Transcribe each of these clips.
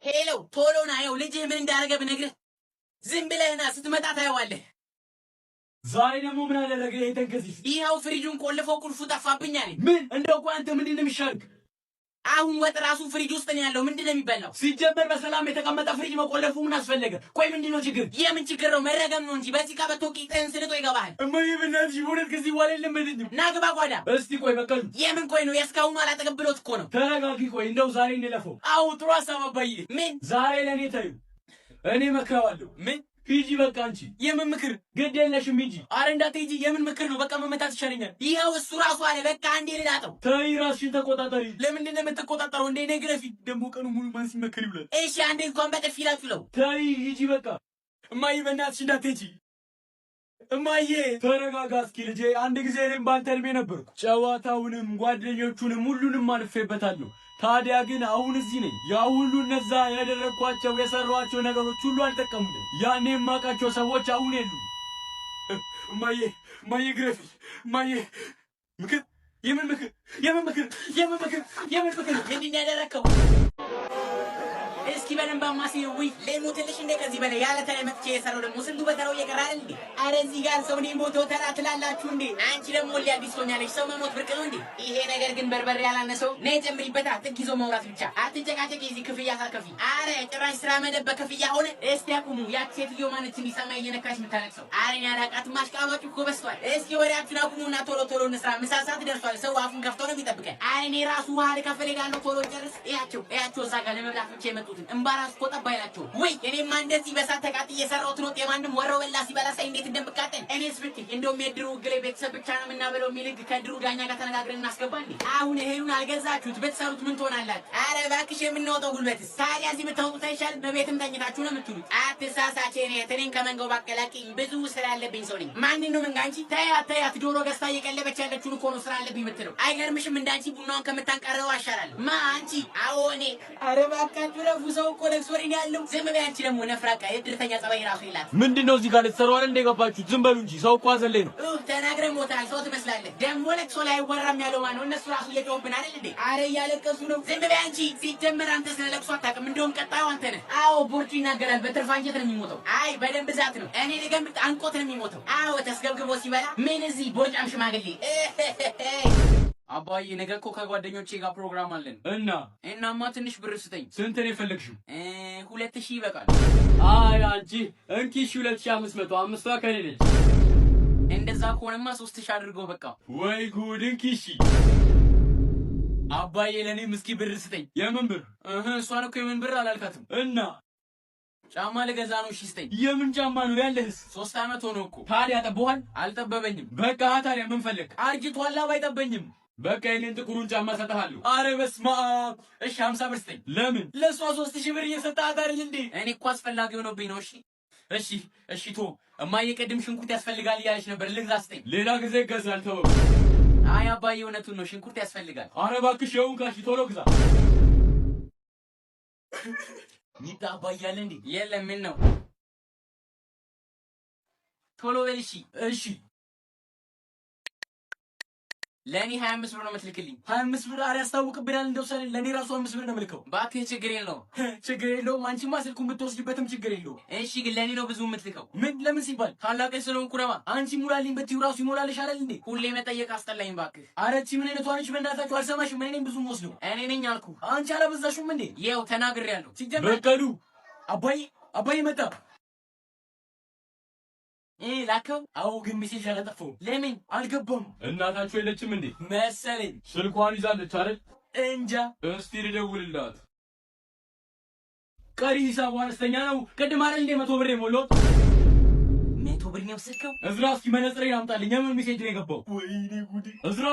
ሄሎ ቶሎና ያው ልጅህ ምን እንዳደረገ ብነግርህ ዝም ብለህና ስትመጣ ታየዋለህ። ዛሬ ደግሞ ምን አደረገ? የተንከሲስ ይኸው ፍሪጁን ቆልፈው ቁልፉ ጠፋብኝ አለኝ። ምን እንደው አንተ ምንድን ነው የሚሻልክ? አሁን ወጥ ራሱ ፍሪጅ ውስጥ ነው ያለው። ምንድን ነው የሚበላው? ሲጀመር በሰላም የተቀመጠ ፍሪጅ መቆለፉ ምን አስፈለገ? ቆይ ምንድን ነው ችግር? የምን ችግር ነው? መረገም ነው እንጂ በዚህ ጋር በቶቂ ጤን ስልጦ ይገባል። እማዬ በእናትሽ ወረት ከዚህ በኋላ የለመደኝም። ና ግባ ጓዳ። እስቲ ቆይ በቀሉ የምን ቆይ ነው? የእስካሁኑ አላጠገብሎት እኮ ነው። ተረጋጊ። ቆይ እንደው ዛሬ እንለፈው። አዎ ጥሩ ሀሳብ አባዬ። ምን ዛሬ ለእኔ ታዩ እኔ መክረዋለሁ። ምን ሂጂ በቃ አንቺ። የምን ምክር? ግድ የለሽም ሂጂ። አረ እንዳትሄጂ። የምን ምክር ነው? በቃ መመታት ይሻለኛል። ይኸው እሱ ራሱ አለ። በቃ አንዴ ልላጠው። ተይ ራስሽን ተቆጣጠሪ። ለምንድን ነው የምትቆጣጠረው? እንዴ ነግረፊ ደግሞ ቀኑ ሙሉ ማን ሲመክር ይውላል? እሺ አንዴ እንኳን በጥፊ ላጥለው። ተይ ሂጂ በቃ። እማዬ በእናትሽ እንዳትሄጂ። እማዬ ተረጋጋ እስኪ ልጄ። አንድ ጊዜ እኔም ባንተ እድሜ ነበርኩ። ጨዋታውንም ጓደኞቹንም ሁሉንም አልፌበታለሁ። ታዲያ ግን አሁን እዚህ ነኝ። ያ ሁሉ እነዛ ያደረኳቸው የሰሯቸው ነገሮች ሁሉ አልጠቀሙኝም። ያኔ የማውቃቸው ሰዎች አሁን የሉም። እማዬ ግረፊ። እማዬ ምክር? የምን ምክር? የምን ምክር? የምን ምክር? የምን ምክር? ምንድን ነው ያደረከው? እስኪ በደንብ አማሲው። ወይ ለሞትልሽ እንደ ከዚህ በላይ ያለ ተለ መጥቼ የሰራው ደግሞ ስንቱ በተራው እየቀረ አይደል እንዴ? አረ እዚህ ጋር ሰው ነው ሞቶ ተራ ትላላችሁ እንዴ? አንቺ ደግሞ ሊያዲስ ሆኛለሽ። ሰው መሞት ብርቅ ነው እንዴ? ይሄ ነገር ግን በርበሬ ያላነሰው ነይ ጨምሪበታ። ጥግ ይዞ መውራት ብቻ አትጨቃጨቂ። እዚህ ክፍያ ሳትከፊ። አረ ጭራሽ ስራ መደብ በክፍያ ሆነ። እስቲ አቁሙ። ያቺ ሴትዮ ማነች እንዲሰማ እየነካሽ የምታለቅሰው? አረ እኔ አላውቃትም። ማሽቃባጩ እኮ በስቷል። እስኪ ወሬያችሁን አቁሙና ቶሎ ቶሎ እንስራ። ምሳ ሰዓት ደርሷል። ሰው አፉን ከፍቶ ነው የሚጠብቀን። አረ እኔ ራሱ ውሃ ልከፍል እሄዳለሁ። ቶሎ ጨርስ። እያቸው እዛ ጋር ለመብላት ብቻ የመጡትን እምባራስ እኮ ጠባይላችሁ። ወይ እኔማ እንደዚህ በሳት ተቃጥ እየሰራሁት ነው። የማንም ወረው በላ ሲበላ ሳይ እንዴት እንደምቃጠል እኔስ ብትይ። እንደውም የድሩ ግሌ ቤተሰብ ብቻ ነው የምናበለው የሚል ህግ ከድሩ ዳኛ ጋር ተነጋግረን እናስገባ እንዴ። አሁን እህሉን አልገዛችሁት ብትሰሩት ምን ትሆናላችሁ? አረ እባክሽ የምናወጣው ጉልበትስ ታዲያ እዚህ ብታወጡት አይሻልም? በቤትም ተኝታችሁ ነው የምትሉት። አትሳሳች። እኔን ከመንገው ባቀላቅኝ ብዙ ስራ ያለብኝ ሰው ነኝ። ማንን ነው መንጋ? አንቺ ተያት ዶሮ ገዝታ እየቀለበች ያለችውን እኮ ነው ስራ አለብኝ የምትለው። አይገርምሽም? እንዳንቺ ቡናውን ከምታንቀረው አሻላለሁ። ማ አንቺ? አዎ እኔ። አረ እባካችሁ ረፉ። ሰው እኮ ለቅሶ ላይ ያለው ዝም በይ። አንቺ ደግሞ ነፍራቃ የድርተኛ ጸባይ ራሱ ይላት። ምንድነው እዚህ ጋር ልትሰሩ አይደል እንደ ገባችሁት? ዝም በሉ እንጂ ሰው እኮ አዘለኝ ነው። ተናግረህ ሞታል። ሰው ትመስላለህ። ደግሞ ለቅሶ ላይ አይወራም ያለው ማነው? እነሱ ራሱ እየጮህብን አይደል እንዴ? አረ እያለቀሱ ነው። ዝም በይ አንቺ። ሲጀመር አንተ ስለ ለቅሶ አታውቅም። እንደውም ቀጣዩ አንተ ነህ። አዎ ቦርጩ ይናገራል። በትርፍ አንጀት ነው የሚሞተው። አይ በደንብ ብዛት ነው። እኔ ልገምት አንቆት ነው የሚሞተው። አዎ ተስገብግቦ ሲበላ ምን እዚህ ቦርጫም ሽማግሌ። አባዬ ነገ እኮ ከጓደኞቼ ጋር ፕሮግራም አለን እናማ ትንሽ ብር ስጠኝ። ስንት ነው የፈለግሽው? 2000 ይበቃል። አይ አንቺ እንኪ 2500 አምስቷ ከኔ ነች። እንደዛ ከሆነማ 3000 አድርገው በቃ። ወይ ጉድ! እንኪ እሺ አባዬ ለኔም እስኪ ብር ስጠኝ። የምን ብር? እሷን እኮ የምን ብር አላልካትም እና ጫማ ልገዛ ነው። እሺ ስጠኝ። የምን ጫማ ነው ያለህስ? 3 ዓመት ሆኖ እኮ። ታዲያ ጠቦሃል? አልጠበበኝም። በቃ ታዲያ ምን ፈለግ? አርጅቷል። አይጠበኝም። በቃ የኔን ጥቁሩን ጫማ ሰጥሃለሁ። አረ በስመ አብ። እሺ 50 ብር ስጠኝ። ለምን? ለሷ 3000 ብር እየሰጣት አይደል እንዴ? እኔ እኮ አስፈላጊ ሆኖብኝ ነው። እሺ ቶ እማዬ ቅድም ሽንኩርት ያስፈልጋል እያለች ነበር። ልግዛ ስጠኝ። ሌላ ጊዜ ይገዛል። ተው። አይ አባዬ እውነቱን ነው። ሽንኩርት ያስፈልጋል። አረ እባክሽ ይሁን ካሽ ቶሎ ግዛ። ሚጣ አባዬ አለ እንዴ? የለም። ምን ነው? ቶሎ በል። እሺ ለኔ 25 ብር ነው የምትልክልኝ። 25 ብር አረ ያስታውቅብናል። እንደው ሰለ ለኔ ራሱ 5 ብር ነው የምልከው። እባክህ ችግር የለውም። ችግር የለውም። አንቺማ ስልኩን ብትወስድበትም ችግር የለውም። እሺ ግን ለኔ ነው ብዙ የምትልከው። ምን? ለምን ሲባል? ታላቅ ስለሆንኩ ነዋ። አንቺ ሙላልኝ በትዩ ራሱ ይሞላልሽ አይደል እንዴ? ሁሌ መጠየቅ አስጠላኝ እባክህ። አረ እቺ ምን አይነቷ ነች? በእናታችሁ አልሰማሽም? እኔ ነኝ ብዙ የምወስደው። እኔ ነኝ አልኩ። አንቺ አላበዛሽም እንዴ? ይኸው ተናግሬያለሁ። ሲጀመር በቀሉ አባዬ መጣ። ላከው? አዎ ግን ሜሴጅ አላጠፋውም። ለምን? አልገባም። እናታችሁ የለችም እንዴ? መሰለኝ። ስልኳን ይዛለች አይደል? እንጃ። እስቲ ልደውልላት። ቀሪ ሂሳቡ አነስተኛ ነው። ቅድም አይደል እንደ 100 ብር የሞላሁት? 100 ብር ነው ስልከው? እዝራ እስኪ መነጽሬን አምጣልኝ። የምን ሜሴጅ ነው የገባው? ወይኔ ጉዴ! እዝራ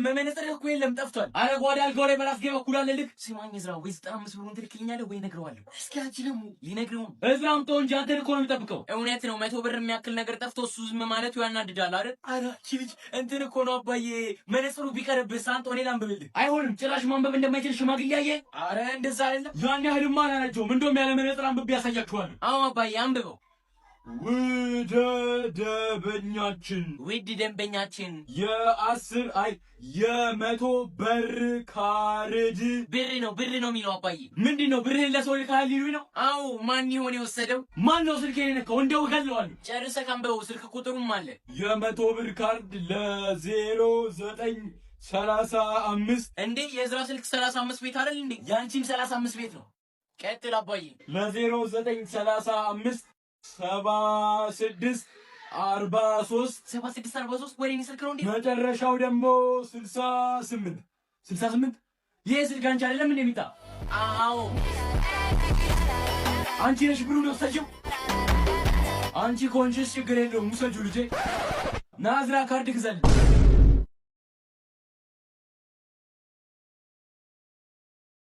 መነጽር እኮ የለም ጠፍቷል። አረ ጓዳ አልጋው ላይ በራስጌ በኩል አለ። ልክ ስማኝ እዝራ፣ ወይ 95 ብሩን ትልክልኛለህ ወይ እነግረዋለሁ። እስኪ አንቺ ደግሞ ሊነግረው። እዝራ አምጣው እንጂ አንተን እኮ ነው የሚጠብቀው። እውነት ነው። 100 ብር የሚያክል ነገር ጠፍቶ እሱ ዝም ማለቱ ያናድዳል አይደል? አረ እቺ ልጅ እንትን እኮ ነው አባዬ። መነጽሩ ቢቀርብህ ሳንጦ እኔ ላንብብልህ። አይሆንም። ጭራሽ ማንበብ እንደማይችል ሽማግሌ ያየ። አረ እንደዛ አይደለም። ያን ያህልማ አላናቸውም። እንደውም ያለ መነጽር አንብቤ ያሳያችኋለሁ። አዎ አባዬ አንብበው። ውድ ደንበኛችን የ100 ብር ካርድ ብር ነው የሚለው አባዬ። ምንድነው ብር ለሰው ልካል ይሉኝ ነው? አዎ ማን ይሆን የወሰደው? ማን ነው ስልኬን የነካው? እንደው እገለዋለሁ። ጨርሰህ ካንበው ስልክ ቁጥሩም አለ። የ100 ብር ካርድ ለ0935 እንዴ የዝራ ስልክ 35 ቤት አይደል እንዴ? ያንቺም 35 ቤት ነው። ቀጥል አባዬ። ለ0935 7643 ወሬ ስልክ ነው እንዴ? መጨረሻው ደግሞ 68 ይሄ ስልክ አንቺ አይደለም እንዴ ሚጣ? አዎ አንቺ ነሽ ብሩን ወሰጂው። አንቺ ኮንሽስ ችግር የለውም ውሰጂው ልጄ። ናዝራ ካርድ ግዛልኝ።